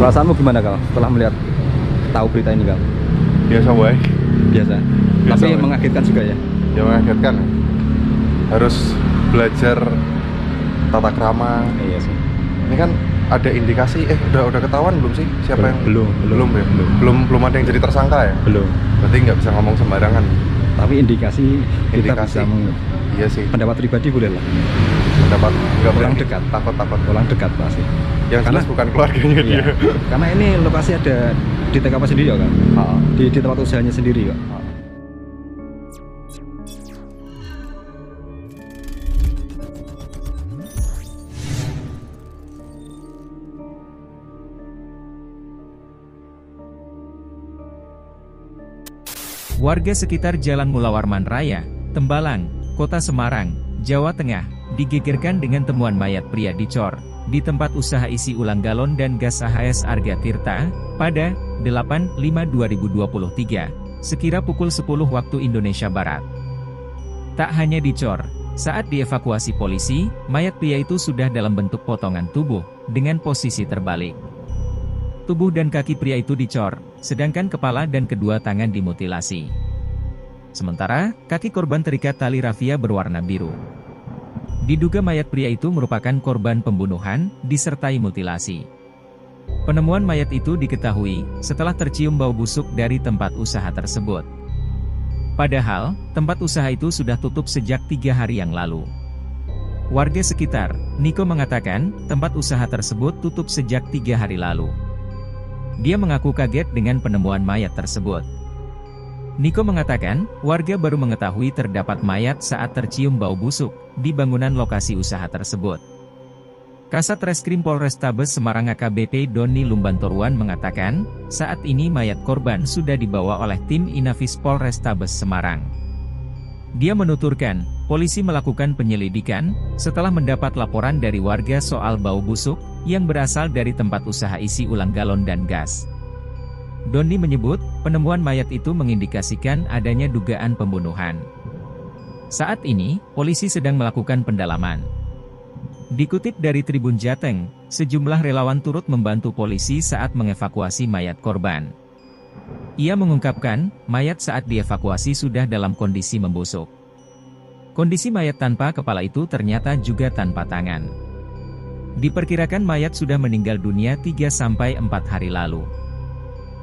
Perasaanmu gimana Kal setelah melihat tahu berita ini Kal? Biasa wae. Biasa. Biasa, Tapi wae. mengagetkan juga ya. Ya mengagetkan. Harus belajar tata krama. Iya sih. Ini kan ada indikasi, udah ketahuan belum sih siapa yang Belum ya? Belum ada yang jadi tersangka ya? Belum. Berarti nggak bisa ngomong sembarangan. Tapi indikasi kita Indikasi. bisa Iya sih. pendapat pribadi boleh lah. Pendapat nggak Orang berani. dekat. Takut. Orang dekat pasti. Yang jelas bukan keluarganya Iya. dia. Karena ini lokasi ada di TKP sendiri ya kan? Ah. Di tempat usahanya sendiri kok. Warga sekitar Jalan Mula Warman Raya, Tembalang, Kota Semarang, Jawa Tengah, digegerkan dengan temuan mayat pria dicor di tempat usaha isi ulang galon dan gas AHS Arga Tirta pada 8/5/2023, sekira pukul 10 waktu Indonesia Barat. Tak hanya dicor, saat dievakuasi polisi, mayat pria itu sudah dalam bentuk potongan tubuh dengan posisi terbalik. Tubuh dan kaki pria itu dicor, sedangkan kepala dan kedua tangan dimutilasi. Sementara, kaki korban terikat tali rafia berwarna biru. Diduga mayat pria itu merupakan korban pembunuhan, disertai mutilasi. Penemuan mayat itu diketahui setelah tercium bau busuk dari tempat usaha tersebut. Padahal, tempat usaha itu sudah tutup sejak 3 hari yang lalu. Warga sekitar, Niko mengatakan, tempat usaha tersebut tutup sejak 3 hari lalu. Dia mengaku kaget dengan penemuan mayat tersebut. Niko mengatakan, warga baru mengetahui terdapat mayat saat tercium bau busuk di bangunan lokasi usaha tersebut. Kasat Reskrim Polrestabes Semarang AKBP Doni Lumbantoruan mengatakan, saat ini mayat korban sudah dibawa oleh tim Inafis Polrestabes Semarang. Dia menuturkan, polisi melakukan penyelidikan setelah mendapat laporan dari warga soal bau busuk yang berasal dari tempat usaha isi ulang galon dan gas. Doni menyebut, penemuan mayat itu mengindikasikan adanya dugaan pembunuhan. Saat ini, polisi sedang melakukan pendalaman. Dikutip dari Tribun Jateng, sejumlah relawan turut membantu polisi saat mengevakuasi mayat korban. Ia mengungkapkan, mayat saat dievakuasi sudah dalam kondisi membusuk. Kondisi mayat tanpa kepala itu ternyata juga tanpa tangan. Diperkirakan mayat sudah meninggal dunia 3-4 hari lalu.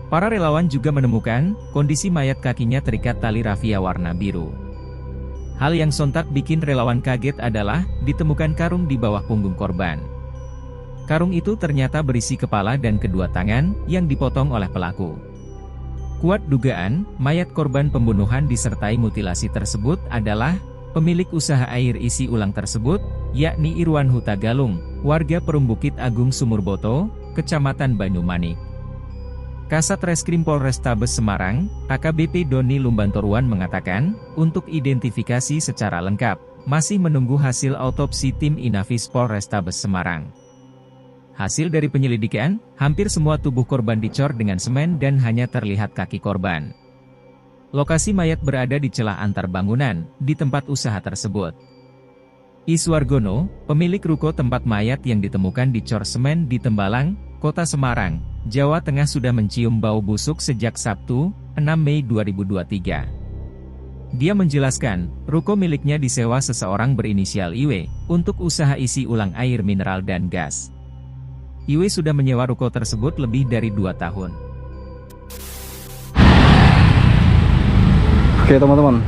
Para relawan juga menemukan, kondisi mayat kakinya terikat tali rafia warna biru. Hal yang sontak bikin relawan kaget adalah, ditemukan karung di bawah punggung korban. Karung itu ternyata berisi kepala dan kedua tangan, yang dipotong oleh pelaku. Kuat dugaan, mayat korban pembunuhan disertai mutilasi tersebut adalah, pemilik usaha air isi ulang tersebut, yakni Irwan Huta Galung, warga Perum Bukit Agung Sumurboto, Kecamatan Banyumanik. Kasat Reskrim Polrestabes Semarang, AKBP Doni Lumbantoruan mengatakan, untuk identifikasi secara lengkap, masih menunggu hasil autopsi tim Inafis Polrestabes Semarang. Hasil dari penyelidikan, hampir semua tubuh korban dicor dengan semen dan hanya terlihat kaki korban. Lokasi mayat berada di celah antar bangunan, di tempat usaha tersebut. Iswargono, pemilik ruko tempat mayat yang ditemukan dicor semen di Tembalang, Kota Semarang, Jawa Tengah sudah mencium bau busuk sejak Sabtu, 6 Mei 2023. Dia menjelaskan, ruko miliknya disewa seseorang berinisial IW, untuk usaha isi ulang air mineral dan gas. IW sudah menyewa ruko tersebut lebih dari 2 tahun. Oke teman-teman,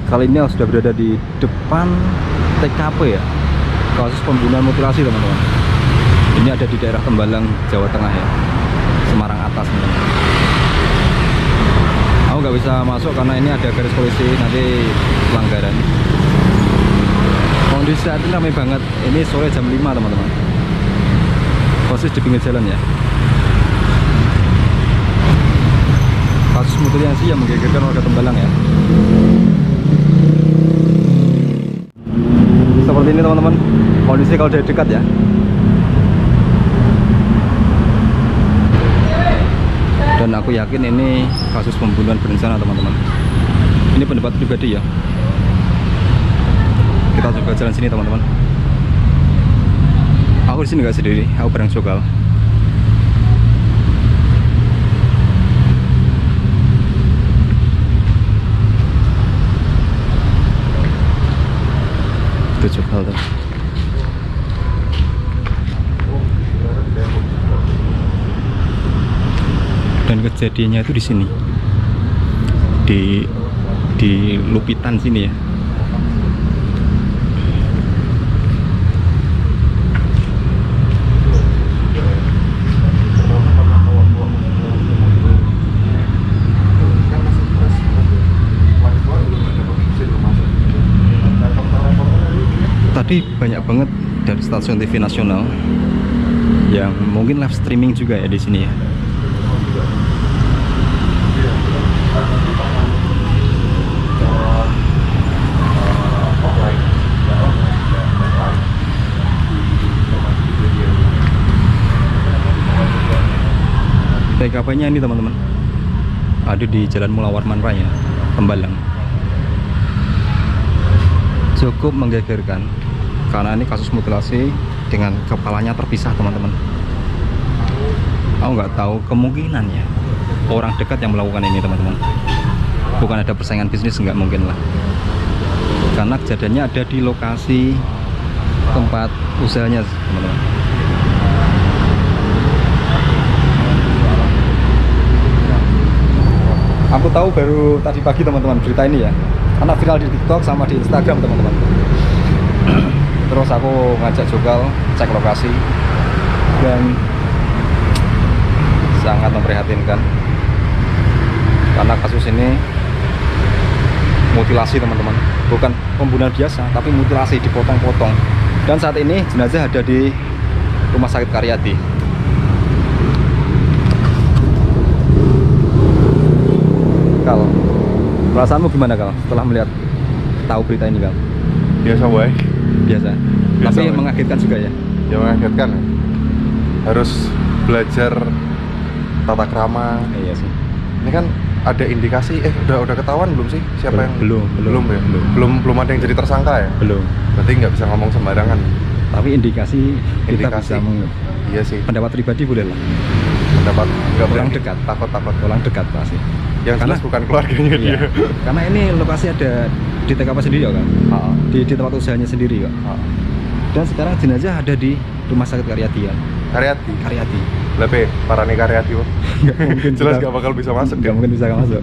kali ini sudah berada di depan TKP ya, kasus pembunuhan mutilasi teman-teman. Ini ada di daerah Tembalang, Jawa Tengah ya, Semarang atas teman-teman. Aku nggak bisa masuk karena ini ada garis polisi, nanti pelanggaran. Kondisi saat ini ramai banget, ini sore jam 5 teman-teman. Posisi di pinggir jalan ya. Kasus mutilasi yang menggegerkan warga Tembalang ya. Seperti ini teman-teman, kondisi kalau dari dekat ya. Dan aku yakin ini kasus pembunuhan berencana teman-teman. Ini pendapat pribadi ya. Kita coba jalan sini teman-teman. Aku di sini nggak sendiri, aku bareng Sokal. Dan kejadiannya itu di sini, di Lupitan sini ya. Tadi banyak banget dari stasiun TV nasional yang mungkin live streaming juga ya di sini ya. TKP-nya ini teman-teman ada di Jalan Mula Warman Raya, Tembalang. Cukup menggegerkan karena ini kasus mutilasi dengan kepalanya terpisah teman-teman. Aku nggak tahu kemungkinannya orang dekat yang melakukan ini teman-teman. Bukan ada persaingan bisnis, nggak mungkin lah. Karena kejadiannya ada di lokasi tempat usahanya teman-teman. Aku tahu baru tadi pagi teman-teman berita ini ya, karena viral di TikTok sama di Instagram teman-teman. Terus aku ngajak Jogal cek lokasi dan sangat memprihatinkan karena kasus ini mutilasi teman-teman, bukan pembunuhan biasa tapi mutilasi, dipotong-potong. Dan saat ini jenazah ada di Rumah Sakit Karyadi. Kal, perasaanmu gimana Kal setelah melihat tahu berita ini Kal? Biasa baik. Biasa. Tapi Woy. mengagetkan juga ya. Ya mengagetkan ya. Harus belajar tata krama. Iya sih. Ini kan ada indikasi, udah ketahuan belum sih siapa yang belum ya? Belum ada yang jadi tersangka ya? Belum. Berarti nggak bisa ngomong sembarangan. Tapi indikasi kita Indikasi. bisa Iya sih. pendapat pribadi boleh lah. Pendapat nggak Orang boleh dekat. takut Orang dekat pasti. yang Karena- jelas bukan keluarganya Iya. dia. Karena ini lokasi ada di TKP sendiri ya kan? Ah, Di tempat usahanya sendiri kok. ah. Dan sekarang jenazah ada di Rumah Sakit Karyadi ya. Karyadi. Karyadi. Lebih parane Karyadi kok. Nggak mungkin Jelas kita- nggak bakal bisa masuk. nggak mungkin bisa masuk.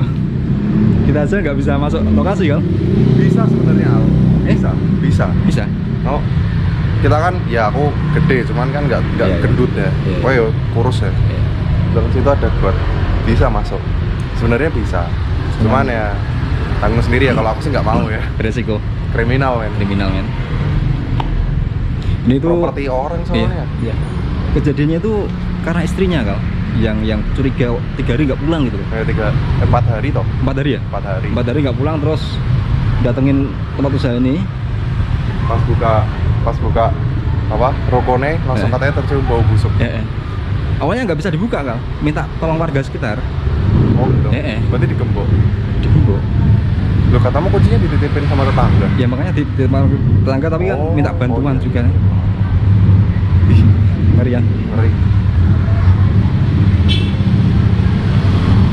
Kita aja nggak bisa masuk lokasi kan? Bisa sebenarnya Al. Bisa. Bisa. Oh, kita kan ya aku gede, cuman kan nggak Iya, iya. gendut ya. Iya, iya. Oh ya kurus ya. Iya. Dan situ ada got, bisa masuk. Sebenarnya bisa. Cuman ya tanggung sendiri ya. Kalau aku sih nggak mau ya. Beresiko. Kriminal men. Kriminal men. Ini tuh Properti orang soalnya. Iya. Kejadiannya itu karena istrinya Kal yang curiga 3 hari nggak pulang gitu loh. 4 hari toh. 4 hari ya? 4 hari. 4 hari nggak pulang, terus datengin tempat usaha ini. Pas buka apa rokone langsung katanya tercium bau busuk. Awalnya nggak bisa dibuka Kal, minta tolong warga sekitar. Oh gitu. Berarti digembok. Digembok. Lo katamu kuncinya dititipin sama tetangga. Ya makanya di tetangga tapi kan Oh, minta bantuan iya. juga. Ih, ngeri ya. Ngeri.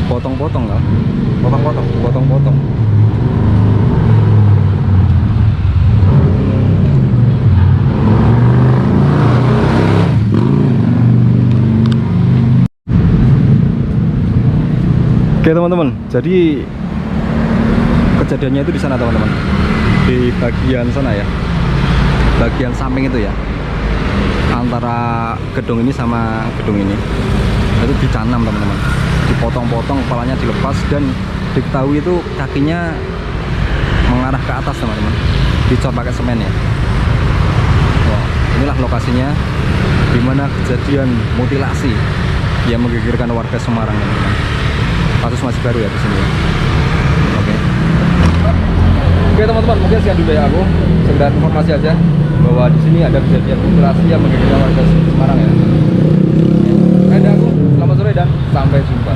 Potong-potong Kal. Potong-potong. Potong-potong. Oke teman-teman, jadi kejadiannya itu di sana teman-teman, di bagian sana ya, bagian samping itu ya, antara gedung ini sama gedung ini, itu ditanam teman-teman, dipotong-potong, kepalanya dilepas dan diketahui itu kakinya mengarah ke atas teman-teman, dicor pakai semen ya. Wah, inilah lokasinya dimana kejadian mutilasi yang menggegerkan warga Semarang teman-teman. Kasus masih baru ya di sini. Oke teman-teman, mungkin sekian dulu ya aku. Sekedar informasi aja bahwa di sini ada kejadian mutilasi yang menggegerkan warga Semarang ya. Ada aku, selamat sore dan sampai jumpa.